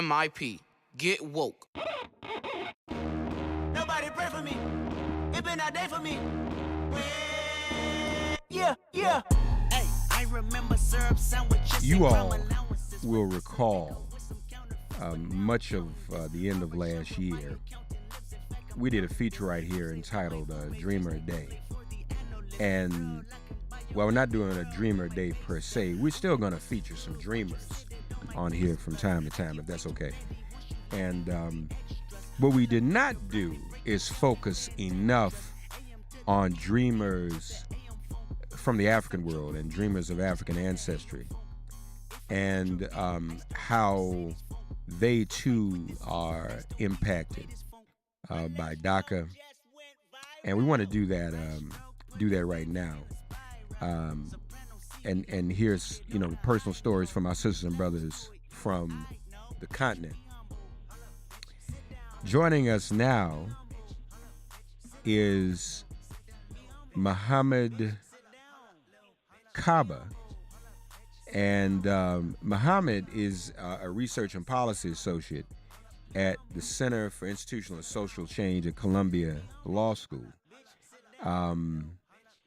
MIP. Get woke. Nobody pray for me. It been a day for me. Yeah, yeah. Hey, I remember syrup sandwiches. You all will recall much of the end of last year, we did a feature right here entitled Dreamer Day. And while we're not doing a Dreamer Day per se, we're still going to feature some dreamers on here from time to time, if that's okay. And what we did not do is focus enough on dreamers from the African world and dreamers of African ancestry, and how they too are impacted by DACA. And we want to do that right now. And here's, personal stories from our sisters and brothers from the continent. Joining us now is Mouhamed Kaba. And Mouhamed is a research and policy associate at the Center for Institutional and Social Change at Columbia Law School.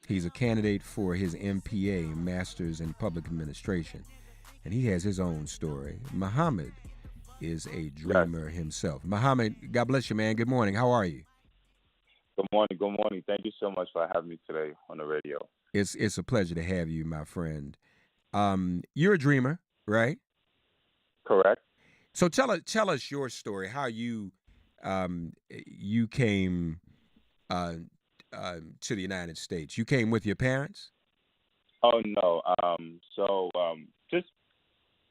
He's a candidate for his MPA, Master's in Public Administration, and he has his own story. Mouhamed is a dreamer himself. Mouhamed, God bless you, man. Good morning. How are you? Good morning. Good morning. Thank you so much for having me today on the radio. It's a pleasure to have you, my friend. You're a dreamer, right? Correct. So tell us your story. How you came to the United States. You came with your parents? Oh no. Just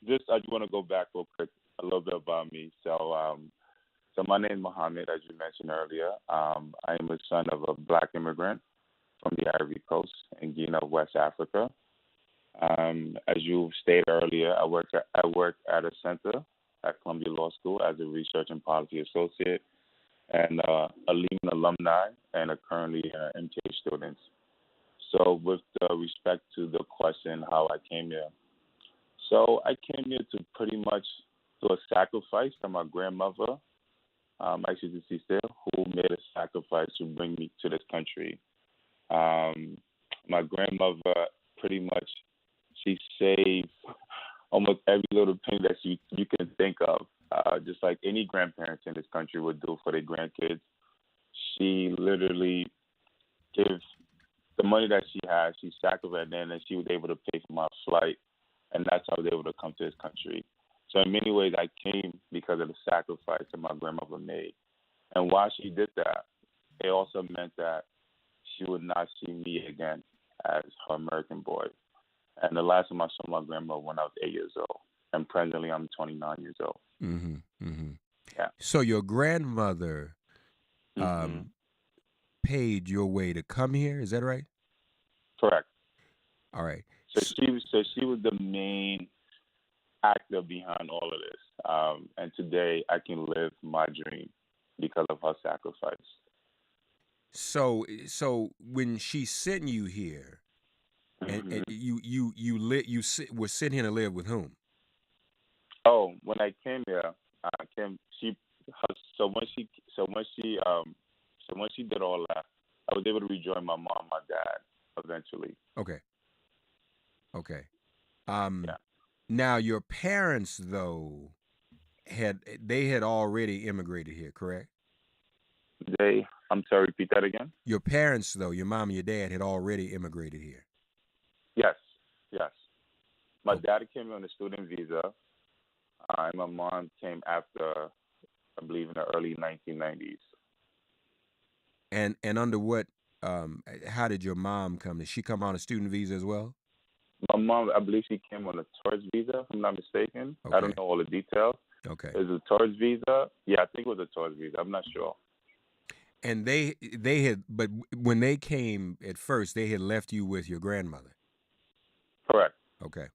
I just want to go back real quick a little bit about me. So my name is Mouhamed, as you mentioned earlier. I am a son of a black immigrant from the Ivory Coast in Guinea, West Africa. As you stated earlier, I work at a center at Columbia Law School as a research and policy associate, and a Lehman alumni, and currently MTA students. So with respect to the question how I came here, so I came here to pretty much do a sacrifice that my grandmother, actually deceased there, who made a sacrifice to bring me to this country. My grandmother pretty much, she saved almost every little thing that you can think of, just like any grandparents in this country would do for their grandkids. She literally gave the money that she had, she sacrificed it, and then she was able to pay for my flight, and that's how I was able to come to this country. So in many ways, I came because of the sacrifice that my grandmother made. And while she did that, it also meant that she would not see me again as her American boy. And the last time I saw my grandma when I was 8 years old. And presently I'm 29 years old. Mm-hmm, mm-hmm. Yeah. So your grandmother paid your way to come here, is that right? Correct. All right. So she was the main actor behind all of this. And today I can live my dream because of her sacrifice. So when she sent you here, and were sent here to live with whom? Oh, when I came here, when she did all that, I was able to rejoin my mom, my dad, eventually. Okay. Yeah. Now your parents though had already immigrated here, correct? I'm sorry, repeat that again? Your parents though, your mom and your dad had already immigrated here. Yes. My dad came here on a student visa, and my mom came after, I believe, in the early 1990s. And under what? How did your mom come? Did she come on a student visa as well? My mom, I believe she came on a tourist visa, if I'm not mistaken. Okay. I don't know all the details. Okay. Is it a tourist visa? Yeah, I think it was a tourist visa. I'm not sure. And they had, but when they came at first, they had left you with your grandmother. Correct. Okay.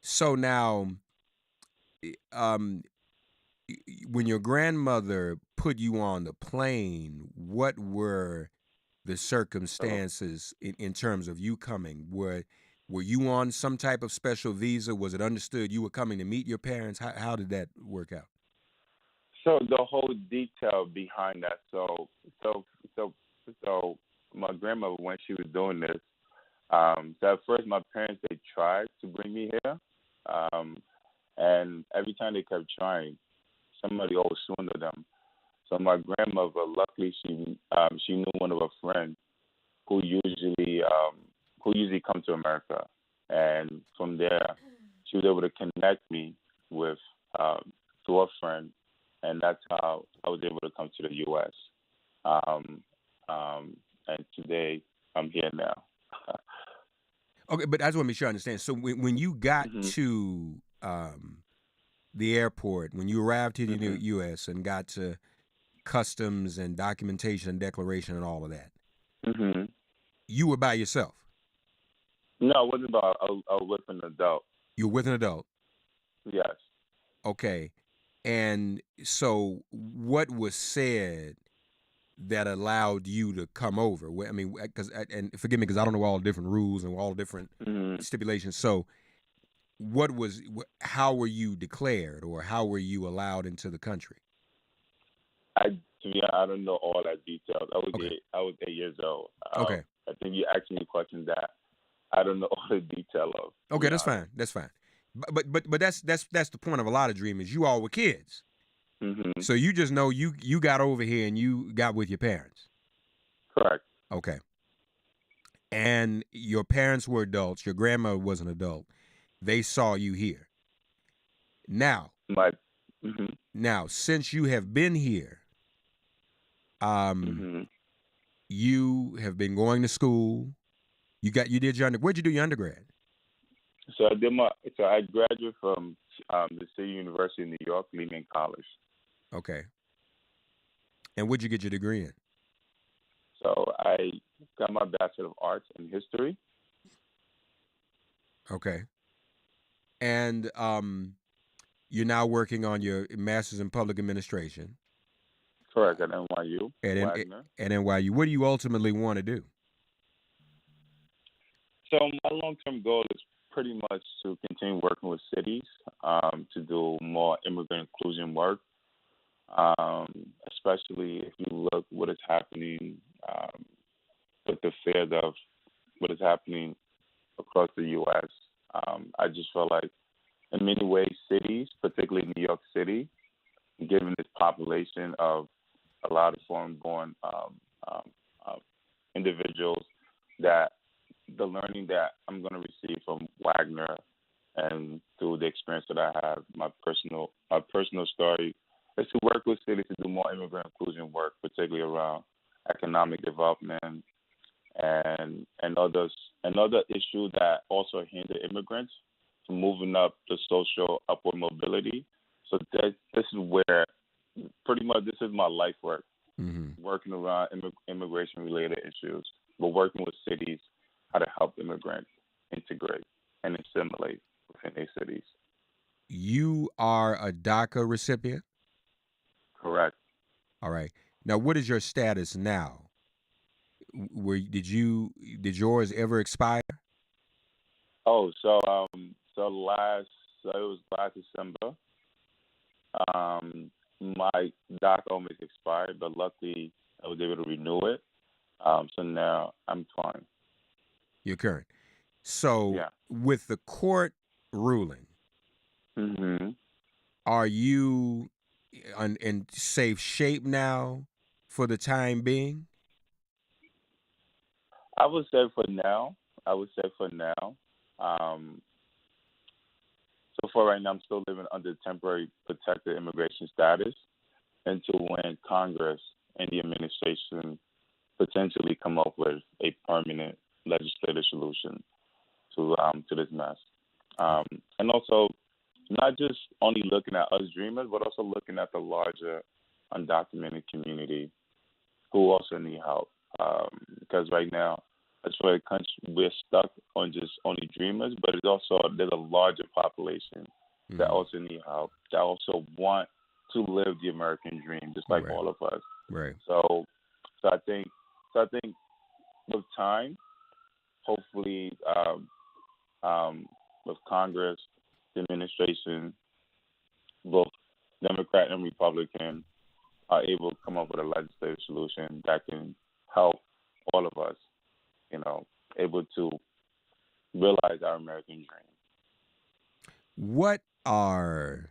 So now, when your grandmother put you on the plane, what were the circumstances in terms of you coming? Were you on some type of special visa? Was it understood you were coming to meet your parents? How did that work out? So the whole detail behind that. So so so my grandmother, when she was doing this, so at first my parents, they tried to bring me here, um, and every time they kept trying, somebody always swindled them. So my grandmother, luckily, she knew one of her friends who usually come to America, and from there, she was able to connect me with to a friend, and that's how I was able to come to the U.S. Um, and today I'm here now. Okay, but I just want to make sure I understand. So when you got hmm to the airport, when you arrived to the hmm U.S. and got to customs and documentation and declaration and all of that, hmm you were by yourself. No, it wasn't about I was with an adult. You were with an adult. Yes. Okay. And so what was said that allowed you to come over? I mean, because, and forgive me because I don't know all the different rules and all the different hmm stipulations. So how were you declared or how were you allowed into the country? I don't know all that details. Okay. I was 8 years old. Okay. I think you asked me a question that I don't know all the detail of. To Okay, be that's honest. fine. That's fine. But that's the point of a lot of dreamers. You all were kids. hmm So you just know you got over here and you got with your parents. Correct. Okay. And your parents were adults. Your grandma was an adult. They saw you here. Now, My. hmm now, since you have been here, hmm you have been going to school. You did your where'd you do your undergrad? So I graduated from the City University of New York, Lehman College. Okay. And where'd you get your degree in? So I got my Bachelor of Arts in History. Okay. And you're now working on your master's in public administration Correct, at NYU, at Wagner. NYU. What do you ultimately want to do? So my long-term goal is pretty much to continue working with cities to do more immigrant inclusion work, especially if you look what is happening with the fears of what is happening across the U.S. I just feel like in many ways, cities, particularly New York City, given its population of a lot of foreign-born um, individuals, that the learning that I'm going to receive from Wagner and through the experience that I have, my personal story, is to work with cities to do more immigrant inclusion work, particularly around economic development and other issues that also hinder immigrants from moving up the social upward mobility. So this is where pretty much this is my life work, Mm-hmm. working around immigration related issues, but working with cities how to help immigrants integrate and assimilate within their cities. You are a DACA recipient? Correct. All right. Now, what is your status now? Did yours ever expire? Oh, so it was last December. My doc almost expired, but luckily I was able to renew it. So now I'm fine. You're current. So, Yeah. with the court ruling, Mhm. are you in safe shape now for the time being? I would say for now. I would say for now. Um, so for right now, I'm still living under temporary protected immigration status until when Congress and the administration potentially come up with a permanent legislative solution to this mess. Um, and also, not just only looking at us dreamers, but also looking at the larger undocumented community who also need help. Because right now, as for the country, we're stuck on just only dreamers, but it's also there's a larger population that Mm-hmm. also need help, that also want to live the American dream, just like Right. all of us. Right. So, so I think, so I think with time, hopefully, with Congress, the administration, both Democrat and Republican, are able to come up with a legislative solution that can help all of us, able to realize our American dream. What are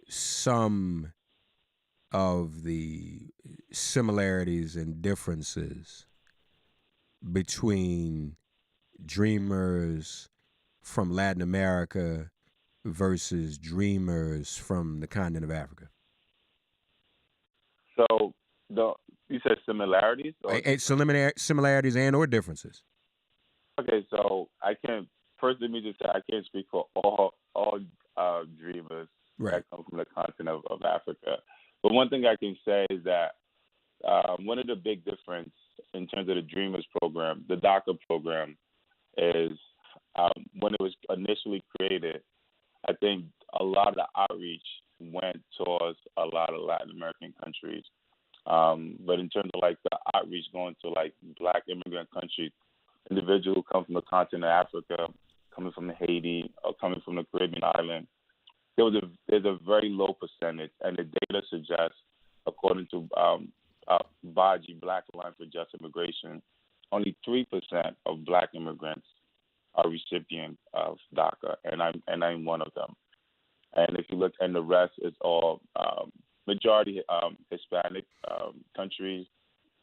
some of the similarities and differences between dreamers from Latin America versus dreamers from the continent of Africa? So you said similarities? Similarities and or differences. Okay, so let me just say I can't speak for all dreamers that come from the continent of Africa. But one thing I can say is that one of the big difference in terms of the Dreamers program, the DACA program, is when it was initially created, I think a lot of the outreach went towards a lot of Latin American countries. But in terms of like the outreach going to like Black immigrant countries, individuals who come from the continent of Africa, coming from Haiti or coming from the Caribbean island, there's a very low percentage, and the data suggests, according to BAJI, Black Alliance for Just Immigration, only 3% of Black immigrants are recipients of DACA, and I'm one of them. And if you look, and the rest is all majority Hispanic countries,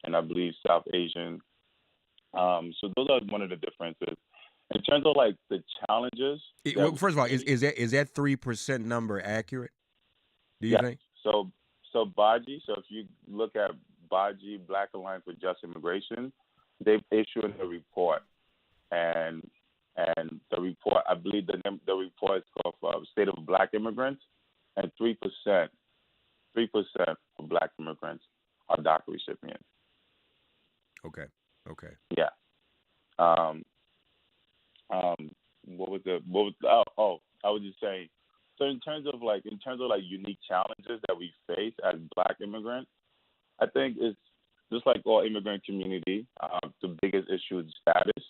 and I believe South Asian. So those are one of the differences. In terms of like the challenges, first of all, is that 3% number accurate? Do you think? So BAJI. So if you look at BAJI, Black Alliance for Just Immigration, they've issued a report, and the report, I believe the report is called State of Black Immigrants, and 3% of Black immigrants are DACA recipients. Okay. Yeah. I was just saying. So in terms of unique challenges that we face as Black immigrants, I think it's just like all immigrant community. The biggest issue is status.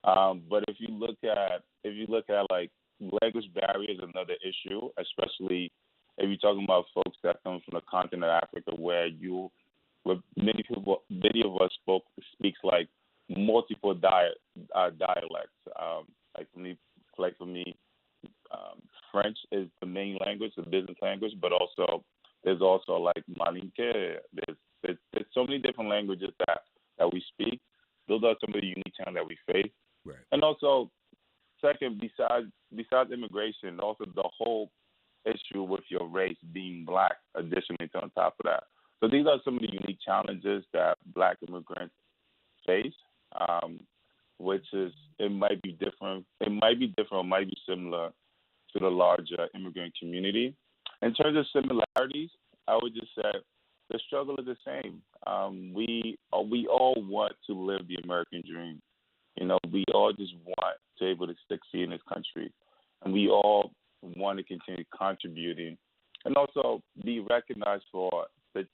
But if you look at like language barrier is another issue, especially if you're talking about folks that come from the continent of Africa, where many of us speaks like multiple dialects. For me, French is the main language, the business language, but also there's also like Malinke. There's so many different languages that we speak. Those are some of the unique challenges that we face. Right. And also, second, besides immigration, also the whole issue with your race being Black, additionally to on top of that. So these are some of the unique challenges that Black immigrants face, which is it might be different or might be similar to the larger immigrant community. In terms of similarities, I would just say the struggle is the same. We all want to live the American dream. We all just want to be able to succeed in this country, and we all want to continue contributing, and also be recognized for the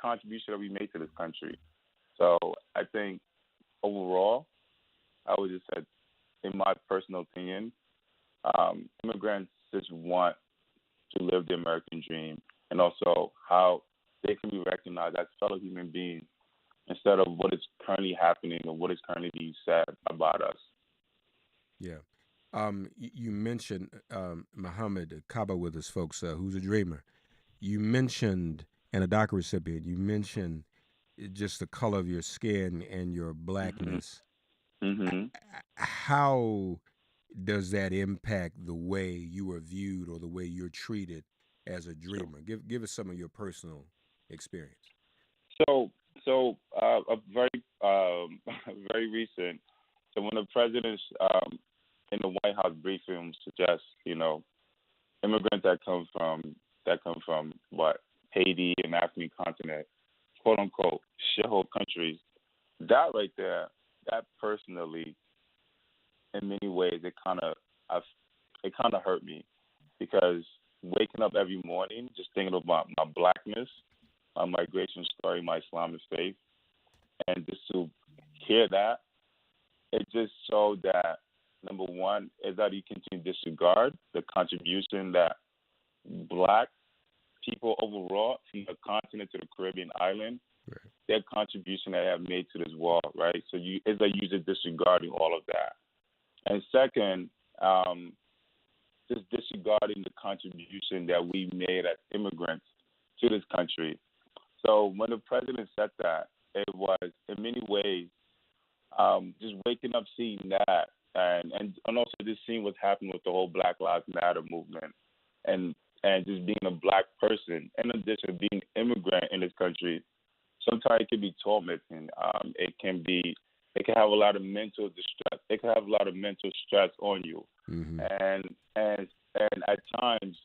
contribution that we made to this country. So I think overall, I would just say, in my personal opinion, immigrants just want to live the American dream, and also how they can be recognized as fellow human beings instead of what is currently happening or what is currently being said about us. Yeah. You mentioned Mouhamed Kaba with us, folks, who's a dreamer. You mentioned, and a DACA recipient, you mentioned just the color of your skin and your Blackness. Mm-hmm. How does that impact the way you are viewed or the way you're treated as a dreamer? Give us some of your personal experience. So a very recent. So when the president in the White House briefing suggests, immigrants that come from Haiti and African continent, quote unquote, shithole countries, that right there, that personally, in many ways, it kind of hurt me, because waking up every morning just thinking about my Blackness, my migration story, my Islamic faith, and just to hear that, it just showed that number one, is that you continue to disregard the contribution that Black people overall, from the continent to the Caribbean island, Right. their contribution that they have made to this world, right? So it's like you just disregarding all of that. And second, just disregarding the contribution that we made as immigrants to this country. So when the president said that, it was in many ways just waking up, seeing that, and also just seeing what's happening with the whole Black Lives Matter movement, and just being a Black person, in addition to being an immigrant in this country. Sometimes it can be tormenting. It can have a lot of mental distress. It can have a lot of mental stress on you, Mm-hmm. and at times,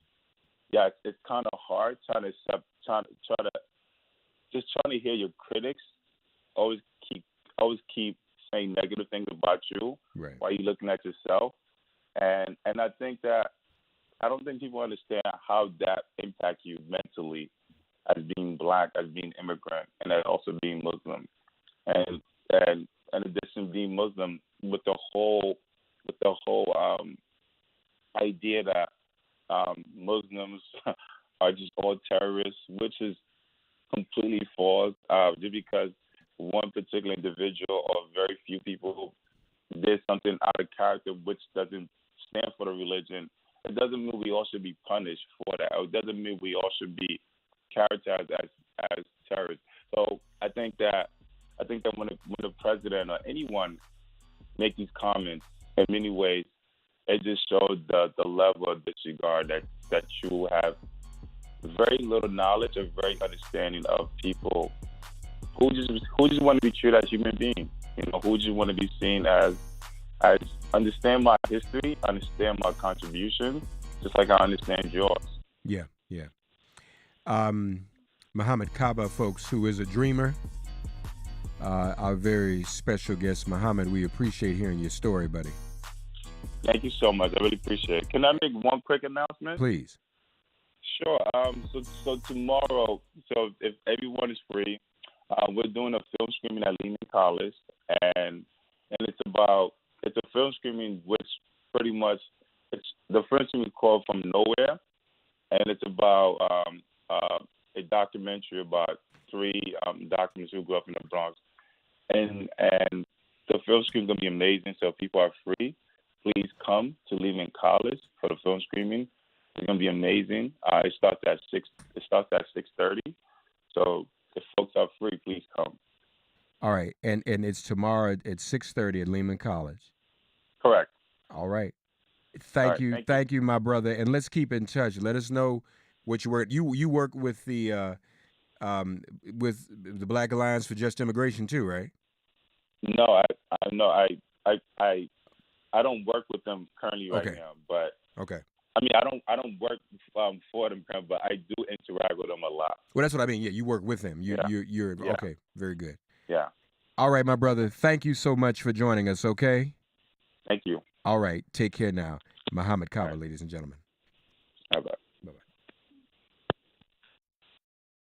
yeah, it's kind of hard trying to hear your critics always keep saying negative things about you, Right. while you're looking at yourself, and I think that I don't think people understand how that impacts you mentally, as being Black, as being immigrant, and as also being Muslim, and in addition to being Muslim, with the whole idea that Muslims are just all terrorists, which is completely false. Just because one particular individual or very few people did something out of character, which doesn't stand for the religion, it doesn't mean we all should be punished for that. It doesn't mean we all should be characterized as terrorists. So I think that when the president or anyone make these comments, in many ways, it just showed the level of disregard that you have very little knowledge or very understanding of people who just want to be treated as human beings. Who just want to be seen as understand my history, understand my contribution, just like I understand yours. Yeah, yeah. Mouhamed Kaba, folks, who is a dreamer, our very special guest. Mouhamed, we appreciate hearing your story, buddy. Thank you so much. I really appreciate it. Can I make one quick announcement? Please. Sure. So tomorrow, so if everyone is free, we're doing a film screening at Lehman College, and it's a film screening which pretty much the film screening called From Nowhere, and it's about a documentary about three documents who grew up in the Bronx, and the film screening is gonna be amazing. So if people are free, please come to Lehman College for the film screening. It's gonna be amazing. It starts at 6:30. So if folks are free, please come. All right, and it's tomorrow at 6:30 at Lehman College. Correct. All right. Thank you, thank you, my brother, and let's keep in touch. Let us know what you work. You work with the Black Alliance for Just Immigration too, right? No, I don't work with them currently right now, but okay. I mean, I don't work for them, but I do interact with them a lot. Well, that's what I mean. Yeah, you work with them. You're Yeah. Okay. Very good. Yeah. All right, my brother. Thank you so much for joining us. Okay. Thank you. All right. Take care now, Mouhamed Kaba, ladies and gentlemen. Bye bye.